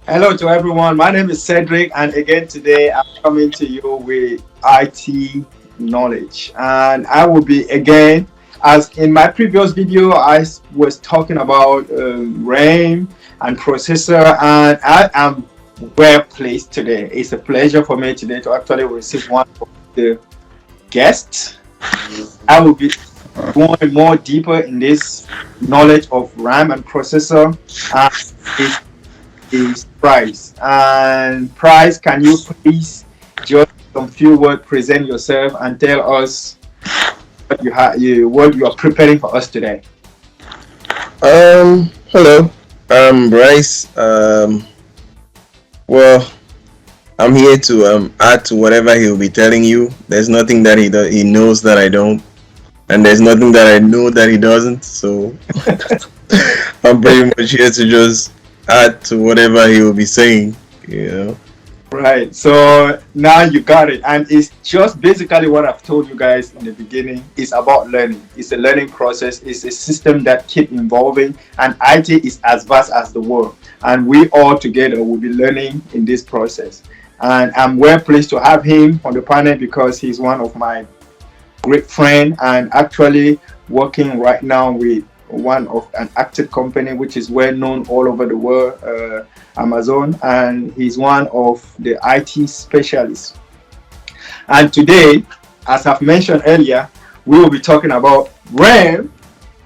Hello to everyone. My name is Cedric, and again today I'm coming to you with IT knowledge. And I will be again, as in my previous video, was talking about RAM and processor, and I am well placed today. It's a pleasure for me today to actually receive one of the guests. I will be going more deeper in this knowledge of RAM and processor. And is Price. And Price, can you please just some few words present yourself and tell us what you are preparing for us today? Hello. Bryce. Well, I'm here to add to whatever he'll be telling you. There's nothing that he knows that I don't, and there's nothing that I know that he doesn't. So I'm pretty much here to just add to whatever he will be saying. You know. Right. So now you got it. And it's just basically what I've told you guys in the beginning. It's about learning. It's a learning process. It's a system that keep evolving. And IT is as vast as the world. And we all together will be learning in this process. And I'm well pleased to have him on the panel because he's one of my great friend and actually working right now with one of an active company which is well known all over the world, Amazon, and he's one of the IT specialists. And today, as I've mentioned earlier, we will be talking about RAM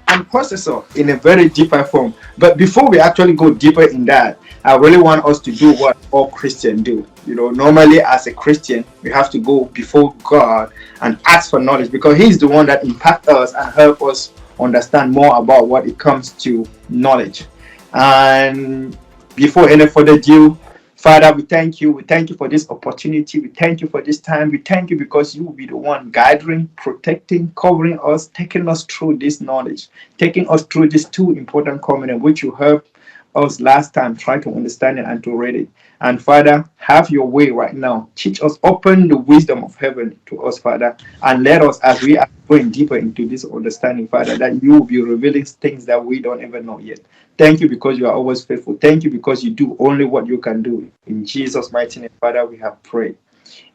and processor in a very deeper form. But before we actually go deeper in that, I really want us to do what all Christians do. You know, normally as a Christian, we have to go before God and ask for knowledge because He's the one that impacts us and help us understand more about what it comes to knowledge. And before any further ado, Father, we thank you. We thank you for this opportunity. We thank you for this time. We thank you because you will be the one guiding, protecting, covering us, taking us through this knowledge, taking us through these two important covenants, which you helped us last time try to understand it and to read it. And Father, have your way right now. Teach us, open the wisdom of heaven to us, Father, and let us, as we are going deeper into this understanding, Father, that you will be revealing things that we don't even know yet. Thank you because you are always faithful. Thank you because you do only what you can do. In Jesus' mighty name, Father, we have prayed.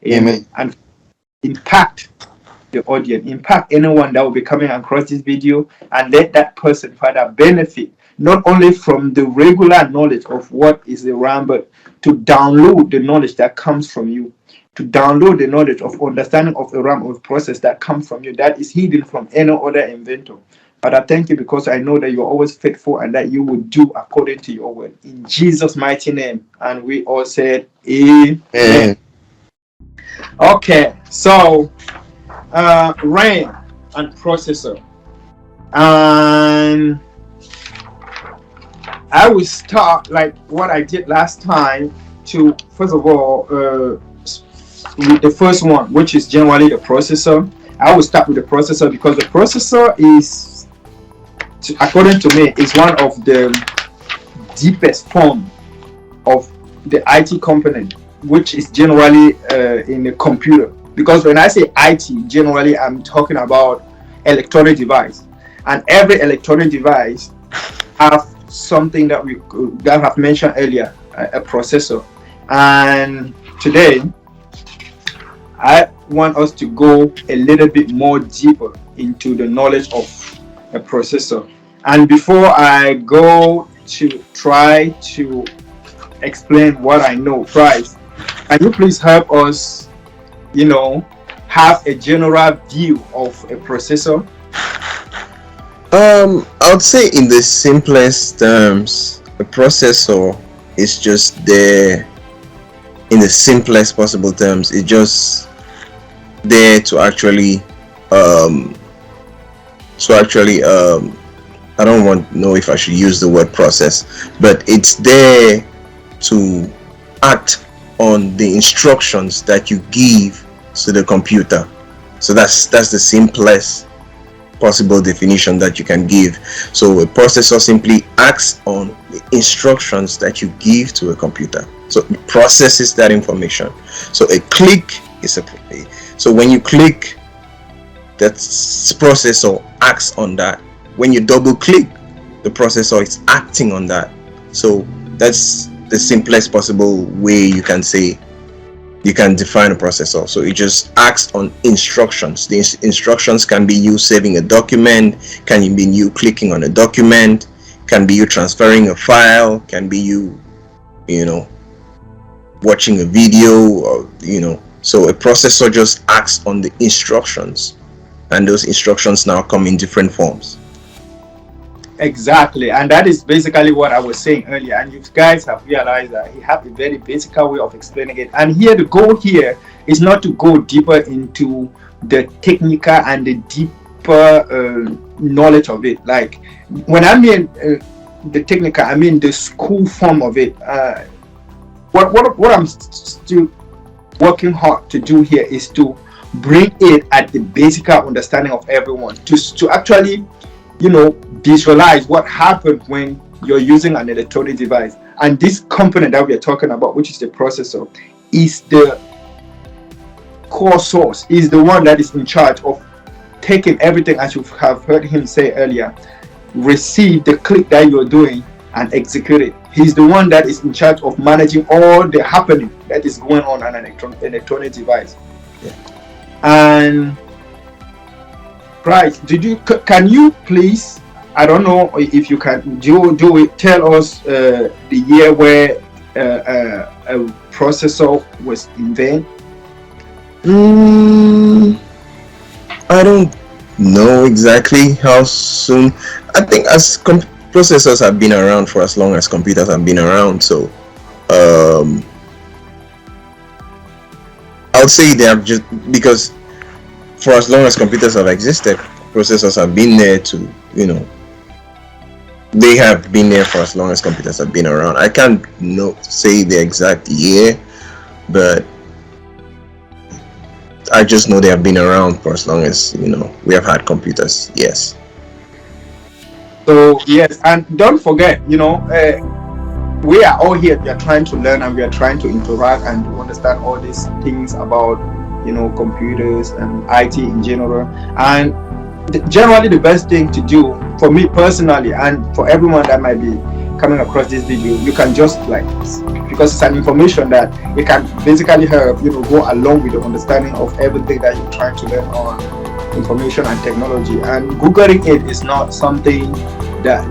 Amen. Amen. And impact the audience, impact anyone that will be coming across this video, and let that person, Father, benefit not only from the regular knowledge of what is the RAM, but to download the knowledge that comes from you, to download the knowledge of understanding of the RAM of process that comes from you, that is hidden from any other inventor. But I thank you because I know that you're always faithful and that you will do according to your word. In Jesus' mighty name. And we all said, Amen. Okay, so RAM and processor. And I will start like what I did last time to, first of all, with the first one, which is generally the processor. I will start with the processor because the processor is, according to me, is one of the deepest form of the IT component, which is generally in a computer. Because when I say IT, generally I'm talking about electronic device, and every electronic device have something that I've mentioned earlier, a processor. And today I want us to go a little bit more deeper into the knowledge of a processor. And before I go to try to explain what I know, Price, can you please help us, have a general view of a processor? I would say in the simplest terms, a processor is just there. In the simplest possible terms, it's just there to actually I don't want to know if I should use the word process, but it's there to act on the instructions that you give to the computer. So that's the simplest possible definition that you can give. So a processor simply acts on the instructions that you give to a computer. So it processes that information. So a click is so when you click, that processor acts on that. When you double click, the processor is acting on that. So that's the simplest possible way you can say you can define a processor. So it just acts on instructions. The instructions can be you saving a document, can be you clicking on a document, can be you transferring a file, can be you watching a video, or so a processor just acts on the instructions, and those instructions now come in different forms. Exactly, and that is basically what I was saying earlier, and you guys have realized that he have a very basic way of explaining it. And here, the goal here is not to go deeper into the technical and the deeper knowledge of it. Like, when I mean the technical, I mean the school form of it. What I'm still working hard to do here is to bring it at the basic understanding of everyone, to actually visualize what happened when you're using an electronic device. And this component that we are talking about, which is the processor, is the core source, is the one that is in charge of taking everything, as you have heard him say earlier, receive the click that you're doing and execute it. He's the one that is in charge of managing all the happening that is going on an electronic device. Yeah. And Bryce, can you please, I don't know if you can, do it, tell us the year where a processor was invented? I don't know exactly how soon. I think as processors have been around for as long as computers have been around, so I would say they have, just because for as long as computers have existed, processors have been there to, they have been there for as long as computers have been around. I can't say the exact year, but I just know they have been around for as long as we have had computers. Yes. So yes, and don't forget, we are all here. We are trying to learn, and we are trying to interact and to understand all these things about computers and IT in general. And generally, the best thing to do for me personally, and for everyone that might be coming across this video, you can just because it's an information that it can basically help go along with the understanding of everything that you're trying to learn on information and technology. And googling it is not something that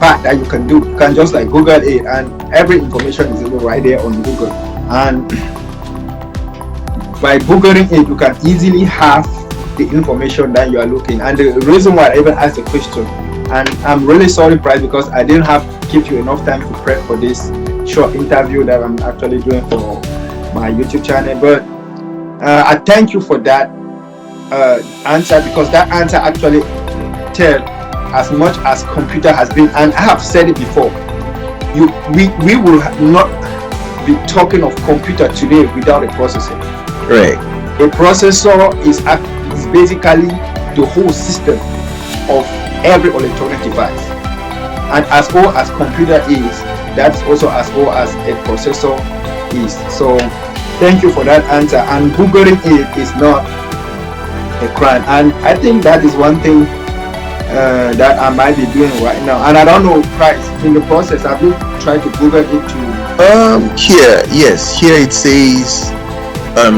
bad that you can do. You can just Google it, and every information is right there on Google. And by googling it, you can easily have the information that you are looking. And the reason why I even asked the question, and I'm really sorry, Bryce, because I didn't give you enough time to prep for this short interview that I'm actually doing for my YouTube channel. But I thank you for that answer, because that answer actually tell as much as computer has been. And I have said it before, we will not be talking of computer today without a processor. Right. A processor is basically the whole system of every electronic device, and as old as computer is, that's also as old as a processor is. So thank you for that answer. And googling it is not a crime, and I think that is one thing that I might be doing right now. And I don't know, Price, in the process, have you tried to Google it too? Here it says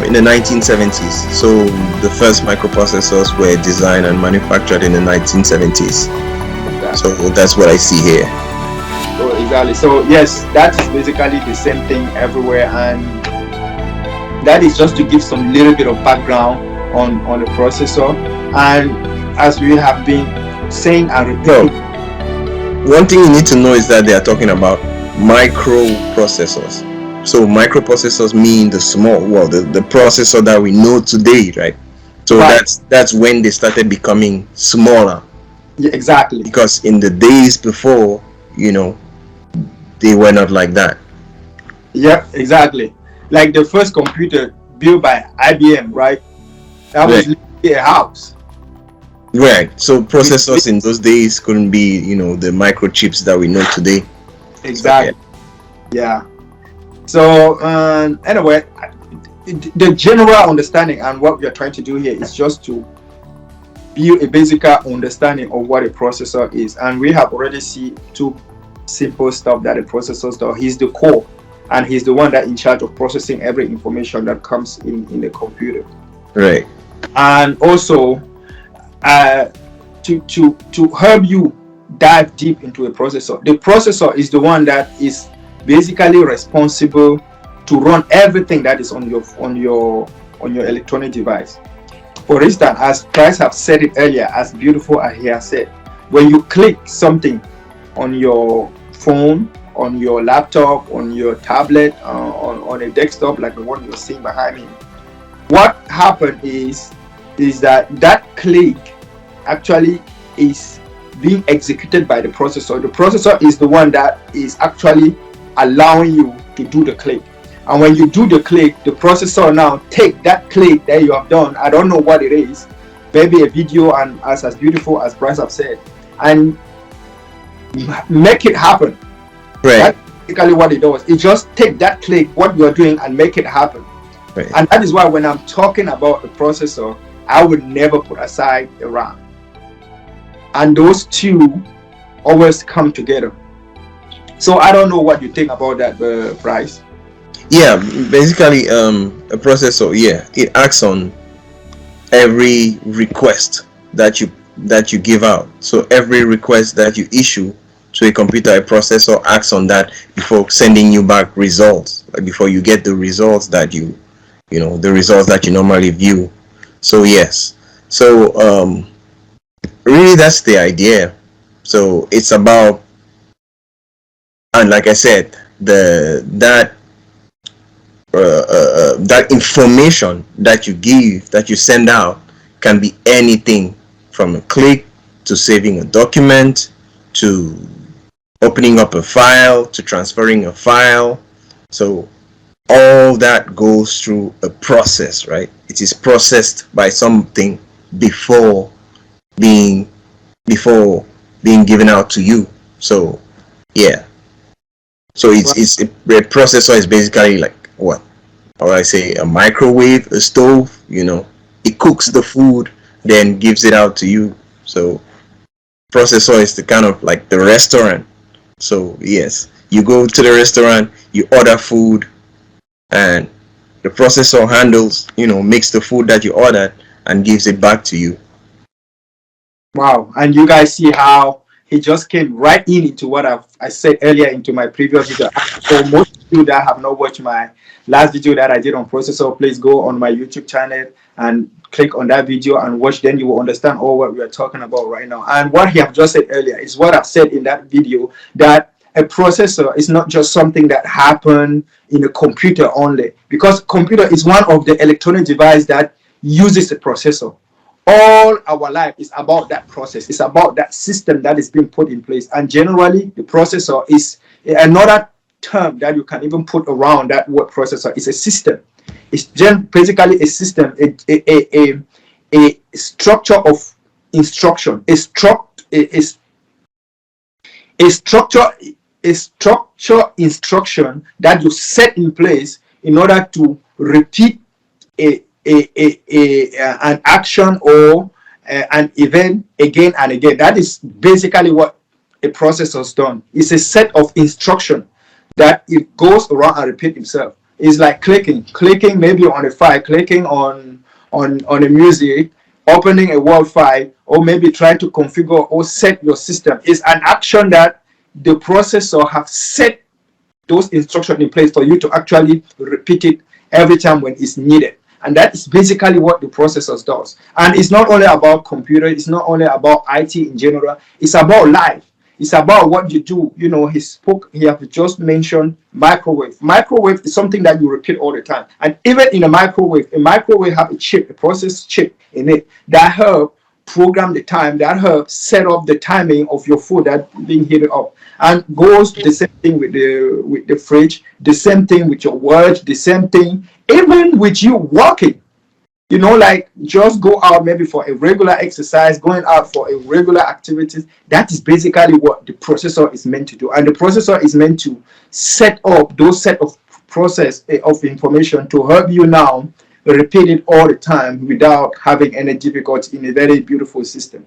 in the 1970s. So the first microprocessors were designed and manufactured in the 1970s. Exactly. So that's what I see here. So exactly. So yes, that is basically the same thing everywhere, and that is just to give some little bit of background on the processor. And as we have been saying and repeating, one thing you need to know is that they are talking about microprocessors. So microprocessors mean the processor that we know today, right? So right. That's when they started becoming smaller. Yeah, exactly. Because in the days before, they were not like that. Yeah, exactly. Like the first computer built by IBM, right? That was literally a house. Right. So processors in those days couldn't be, the microchips that we know today. Exactly. So, yeah. So anyway, the general understanding and what we are trying to do here is just to build a basic understanding of what a processor is. And we have already seen two simple stuff that a processor does. Is the core. and he's the one that in charge of processing every information that comes in the computer. Right. And also, to help you dive deep into a processor, the processor is the one that is basically responsible to run everything that is on your electronic device. For instance, as Price have said it earlier, as beautiful as he has said, when you click something on your phone, on your laptop, on your tablet, on a desktop like the one you're seeing behind me, what happened is that click actually is being executed by the processor. The processor is the one that is actually allowing you to do the click. And when you do the click, the processor now take that click that you have done, I don't know what it is, maybe a video, and as beautiful as Bryce have said, and make it happen. Right. That's basically what it does. It just take that click, what you're doing, and make it happen. Right. And that is why when I'm talking about the processor, I would never put aside the RAM. And those two always come together. So I don't know what you think about that, Bryce. Yeah, basically, a processor, yeah, it acts on every request that you give out. So every request that you issue to a computer, a processor acts on that before sending you back results, before you get the results that the results that you normally view. So yes, so really that's the idea. So it's about, and like I said, that information that you give, that you send out, can be anything from a click to saving a document to opening up a file to transferring a file. So all that goes through a process, right? It is processed by something before being given out to you. So yeah, so it's a processor is basically like what, or I say a microwave, a stove. It cooks the food, then gives it out to you. So processor is the kind of like the restaurant. So yes, you go to the restaurant, you order food, and the processor handles, makes the food that you ordered and gives it back to you. Wow. And you guys see how he just came right into what I said earlier into my previous video. For most of you that have not watched my last video that I did on processor, please go on my YouTube channel and click on that video and watch. Then you will understand all what we are talking about right now. And what he have just said earlier is what I've said in that video, that a processor is not just something that happened in a computer only, because computer is one of the electronic devices that uses a processor. All our life is about that process. It's about that system that is being put in place. And generally, the processor is another term that you can even put around that word processor. Is a system. It's basically a system, a structure of instruction, a structure instruction that you set in place in order to repeat an action or an event again and again. That is basically what a processor has done. It's a set of instruction that it goes around and repeat itself. It's like clicking maybe on a file, clicking on a music, opening a Word file, or maybe trying to configure or set your system. It's an action that the processor have set those instructions in place for you to actually repeat it every time when it's needed. And that is basically what the processor does. And it's not only about computer, it's not only about IT in general, it's about life. It's about what you do. He have just mentioned microwave. Microwave is something that you repeat all the time. And even in a microwave have a chip, a process chip in it that help program the time, that help set up the timing of your food that being heated up. And goes the same thing with the fridge, the same thing with your watch, the same thing even with you walking. Like just go out maybe for a regular exercise, going out for a regular activities. That is basically what the processor is meant to do. And the processor is meant to set up those set of process of information to help you now repeat it all the time without having any difficulty in a very beautiful system.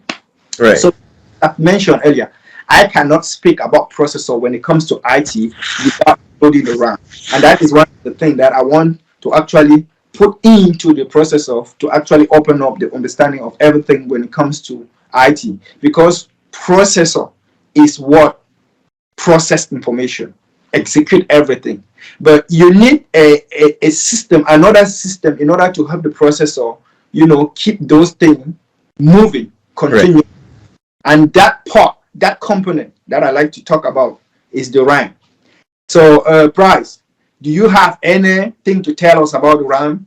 Right. So I mentioned earlier, I cannot speak about processor when it comes to IT without told you the RAM. And that is one of the things that I want to actually put into the process of to actually open up the understanding of everything when it comes to IT. Because processor is what process information, execute everything. But you need a system, another system, in order to help the processor, keep those things moving, continue. Right. And that part, that component that I like to talk about is the RAM. So, Bryce, do you have anything to tell us about the RAM?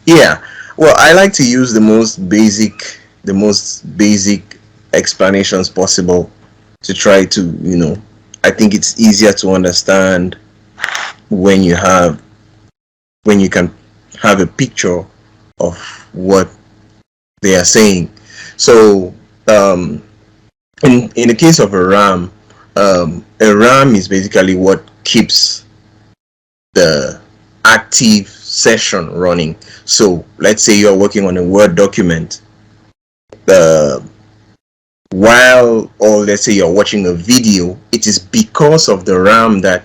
Yeah. Well, I like to use the most basic explanations possible to try to, I think it's easier to understand when when you can have a picture of what they are saying. So, in the case of a RAM is basically what keeps the active session running. So let's say you're working on a Word document, the or let's say you're watching a video, it is because of the RAM that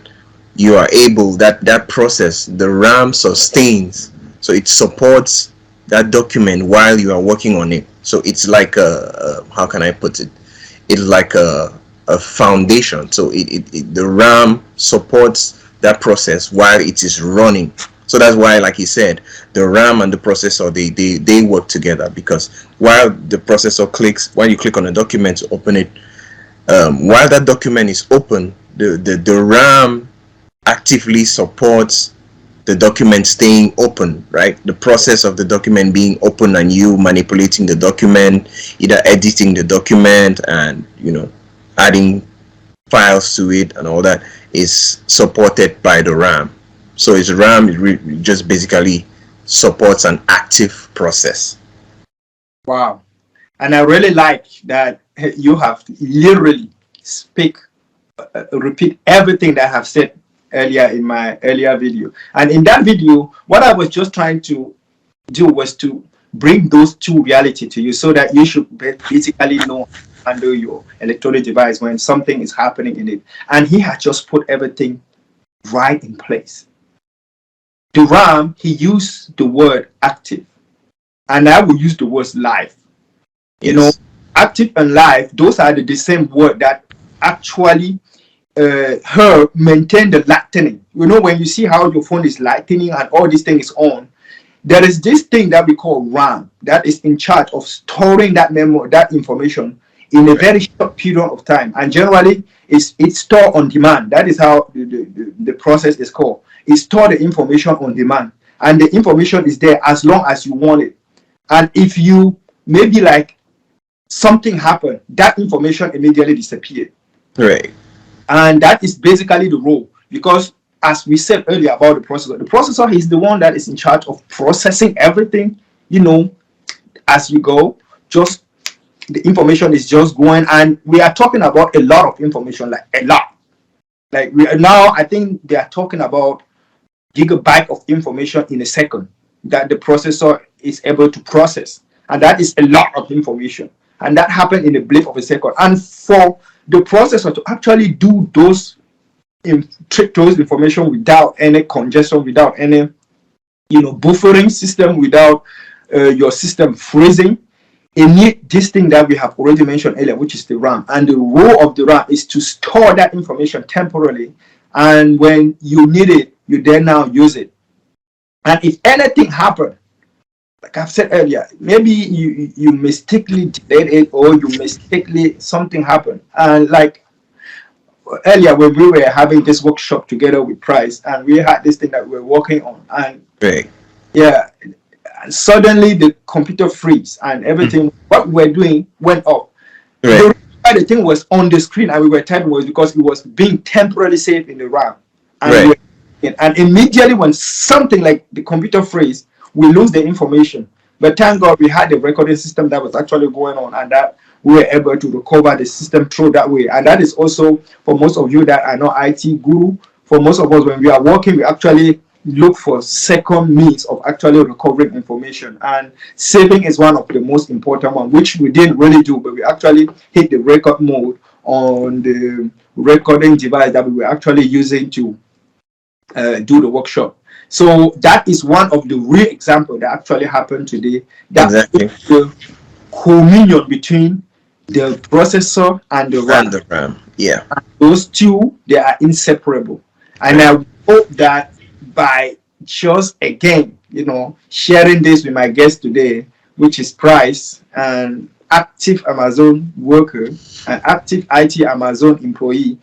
you are able, that process, the RAM sustains, so it supports that document while you are working on it. So it's like how can I put it, it's like a foundation. So the RAM supports that process while it is running. So that's why, like he said, the RAM and the processor, they work together, because while you click on a document to open it, while that document is open, the RAM actively supports the document staying open, right? The process of the document being open and you manipulating the document, either editing the document and adding files to it and all that, is supported by the RAM. So its RAM just basically supports an active process. Wow. And I really like that you have literally repeat everything that I have said earlier in my earlier video. And in that video, what I was just trying to do was to bring those two reality to you, so that you should basically know handle your electronic device when something is happening in it. And he had just put everything right in place. The RAM, he used the word active, and I will use the words live. Yes. Active and live, those are the same word that actually maintain the lightening. When you see how your phone is lightening and all these things on, there is this thing that we call RAM that is in charge of storing that memory, that information in a very short period of time. And generally, it's stored on demand. That is how the process is called. It store the information on demand, and the information is there as long as you want it. And if you maybe like something happened, that information immediately disappeared. Right. And that is basically the role, because as we said earlier about the processor is the one that is in charge of processing everything, as you go. Just the information is just going, and we are talking about a lot of information, like a lot. Like now, I think they are talking about gigabyte of information in a second that the processor is able to process, and that is a lot of information, and that happened in a blip of a second. And for the processor to actually do those information without any congestion, without any buffering system, without your system freezing, it needs this thing that we have already mentioned earlier, which is the RAM. And the role of the RAM is to store that information temporarily, and when you need it, you then now use it. And if anything happened, like I've said earlier, maybe you mistakenly delayed it, or you mistakenly something happened. And like earlier, when we were having this workshop together with Price, and we had this thing that we were working on, and Right. yeah, and suddenly the computer freeze and everything. What we were doing went off. The Right. reason why the thing was on the screen and we were typing was because it was being temporarily saved in the RAM, and Right. and immediately when something like the computer freeze, we lose the information. But thank God we had the recording system that was actually going on, and that we were able to recover the system through that way. And that is also for most of you that are not IT guru. For most of us, when we are working, we actually look for second means of actually recovering information, and saving is one of the most important one, which we didn't really do, but we actually hit the record mode on the recording device that we were actually using to do the workshop. So that is one of the real examples that actually happened today. That Exactly. the communion between the processor and the And RAM. the RAM. Yeah. Those two, they are inseparable. And Right. I hope that by just again, sharing this with my guest today, which is Price, an active Amazon worker, an active IT Amazon employee,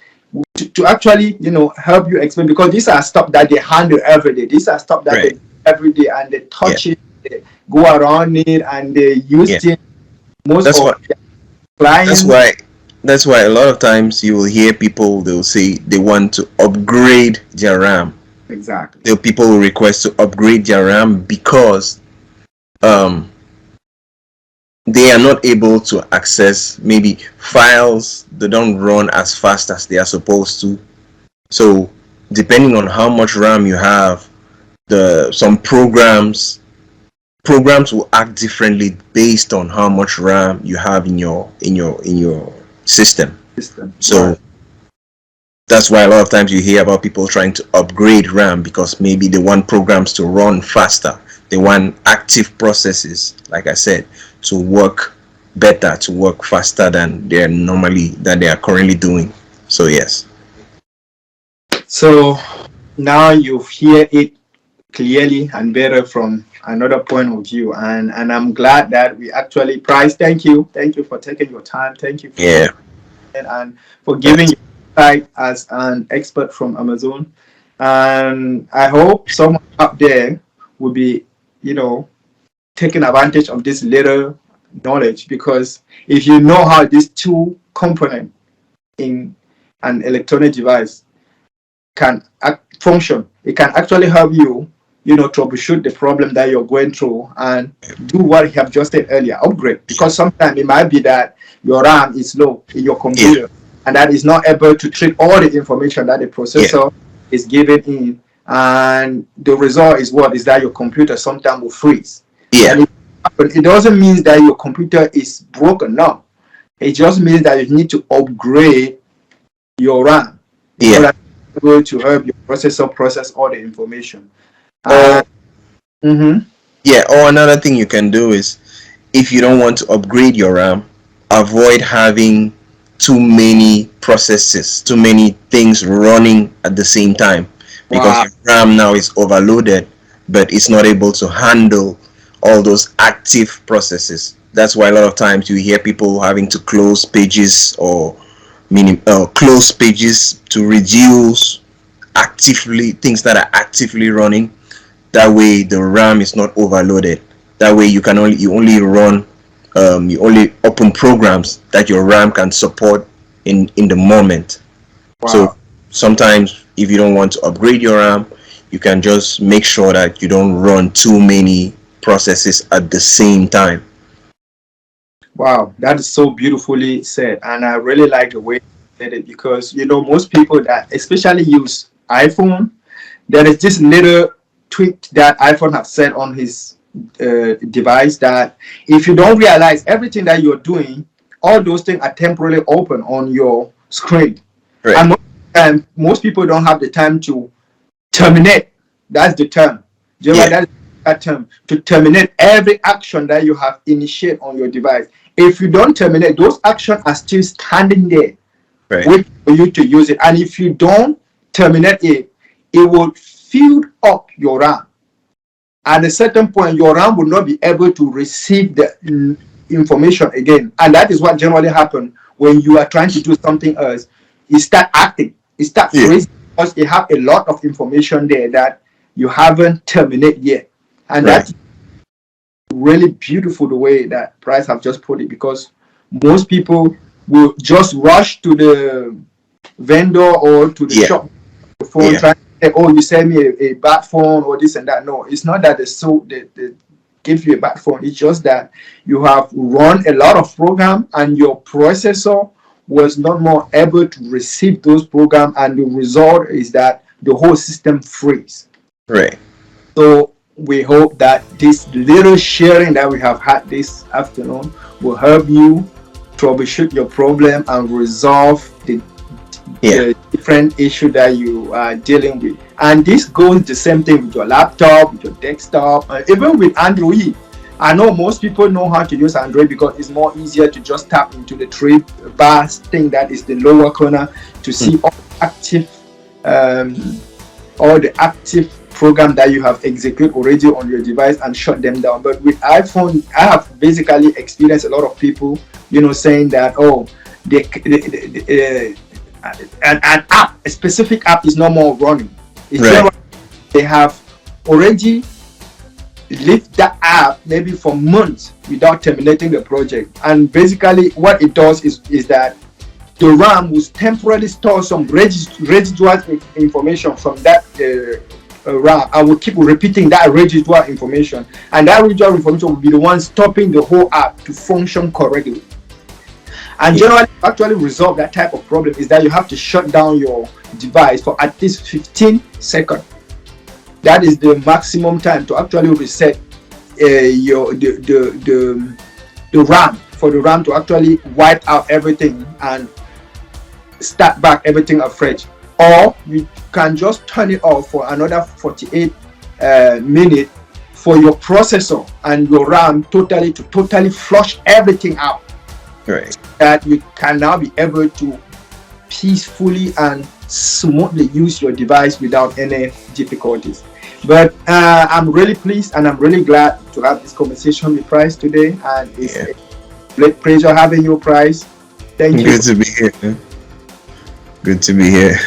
to actually, help you explain, because these are stuff that they handle every day. These are stuff that they Right. do every day, and they Yeah. touch it, they go around it, and they use Yeah. it. Most That's of what. their That's clients. why. That's why a lot of times you will hear people, they'll say they want to upgrade their RAM. Exactly. The people will request to upgrade their RAM because um they are not able to access maybe files. They don't run as fast as they are supposed to. So depending on how much RAM you have, the some programs will act differently based on how much RAM you have in your system. System. So Right. that's why a lot of times you hear about people trying to upgrade RAM because maybe they want programs to run faster. They want active processes, like I said, to work better, to work faster than they are currently doing. So yes. So now you hear it clearly and better from another point of view, and I'm glad that we actually, Price, thank you for taking your time, thank you for Yeah. sharing and for giving That's your insight as an expert from Amazon. And I hope someone out there will be, taking advantage of this little knowledge, because if you know how these two components in an electronic device can function, it can actually help you, troubleshoot the problem that you're going through and do what you have just said earlier, upgrade. Because sometimes it might be that your RAM is low in your yeah. computer and that is not able to treat all the information that the Yeah. processor is giving in. And the result is what? Is that your computer sometimes will freeze. Yeah. And it doesn't mean that your computer is broken. No. It just means that you need to upgrade your RAM in Yeah. order to help your processor process all the information. Or Mhm. yeah, or another thing you can do is if you don't want to upgrade your RAM, avoid having too many processes, too many things running at the same time because Wow. your RAM now is overloaded, but it's not able to handle all those active processes. That's why a lot of times you hear people having to close pages or close pages to reduce actively things that are actively running. That way the RAM is not overloaded. That way you only open programs that your RAM can support in the moment. So Wow. sometimes if you don't want to upgrade your RAM, you can just make sure that you don't run too many processes at the same time. Wow. That is so beautifully said. And I really like the way you said it, because, most people that especially use iPhone, there is this little tweak that iPhone have set on his device, that if you don't realize everything that you're doing, all those things are temporarily open on your screen. Right. And most people don't have the time to terminate. That's the term. Do you Yeah. remember that term? To terminate every action that you have initiated on your device. If you don't terminate, those actions are still standing there Right. waiting for you to use it. And if you don't terminate it, it will fill up your RAM. At a certain point, your RAM will not be able to receive the information again. And that is what generally happens when you are trying to do something else. It start acting, it start Yeah. freezing, because you have a lot of information there that you haven't terminated yet. And Right. that's really beautiful the way that Price have just put it, because most people will just rush to the vendor or to the Yeah. shop phone Yeah. trying to say, oh, you send me a bad phone or this and that. No, it's not that they give you a bad phone. It's just that you have run a lot of program and your processor was not more able to receive those programs, and the result is that the whole system freeze. Right. So we hope that this little sharing that we have had this afternoon will help you troubleshoot your problem and resolve the the different issue that you are dealing with. And this goes the same thing with your laptop, with your desktop, even with Android. I know most people know how to use Android because it's more easier to just tap into the three bars thing that is the lower corner to see all the active program that you have executed already on your device and shut them down. But with iPhone, I have basically experienced a lot of people, saying that an app, a specific app is no more running. They have already left that app maybe for months without terminating the project. And basically what it does is that the RAM will temporarily store some residual information from that RAM. I will keep repeating that residual information, and that residual information will be the one stopping the whole app to function correctly. And generally, to actually resolve that type of problem is that you have to shut down your device for at least 15 seconds. That is the maximum time to actually reset the RAM, for the RAM to actually wipe out everything and start back everything afresh. Or you can just turn it off for another 48 minutes for your processor and your RAM to totally flush everything out. Right. That you can now be able to peacefully and smoothly use your device without any difficulties. But I'm really pleased and I'm really glad to have this conversation with Price today, and it's a great pleasure having you, Price. Thank you. Good to be here. Good to be here.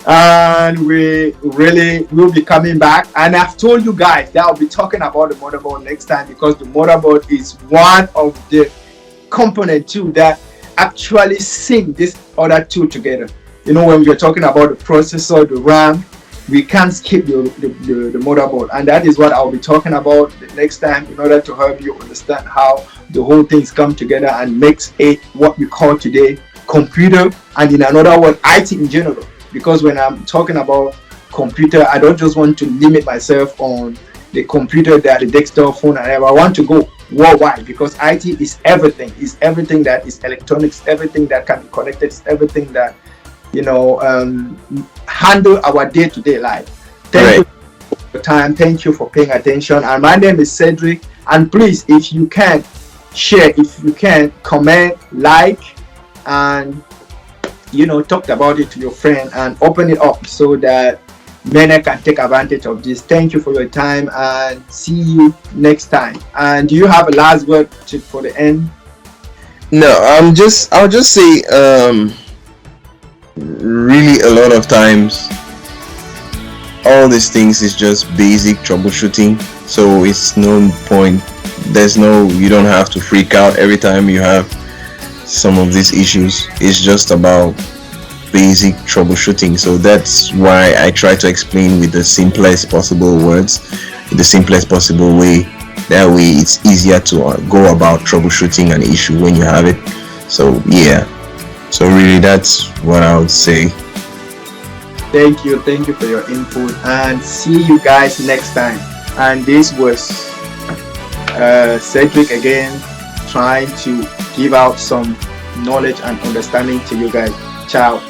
And we really will be coming back, and I've told you guys that I'll be talking about the motherboard next time, because the motherboard is one of the components too that actually sync this other two together. When we're talking about the processor, the RAM, we can't skip the motherboard, and that is what I'll be talking about the next time, in order to help you understand how the whole things come together and makes it what we call today computer, and in another word, IT in general. Because when I'm talking about computer, I don't just want to limit myself on the computer, the desktop, phone, and I want to go worldwide, because IT is everything. It's everything that is electronics, everything that can be connected, it's everything that handle our day-to-day life. Thank you for your time. Thank you for paying attention. And my name is Cedric. And please, if you can share, if you can comment, like, and talk about it to your friend and open it up so that many can take advantage of this. Thank you for your time, and see you next time. And do you have a last word for the end? No, I'll just say, really a lot of times all these things is just basic troubleshooting, so it's no point, you don't have to freak out every time you have some of these issues. It's just about basic troubleshooting. So that's why I try to explain with the simplest possible words, the simplest possible way. That way it's easier to go about troubleshooting an issue when you have it. So so really that's what I would say. Thank you for your input, and see you guys next time. And this was Cedric again, trying to give out some knowledge and understanding to you guys. Ciao.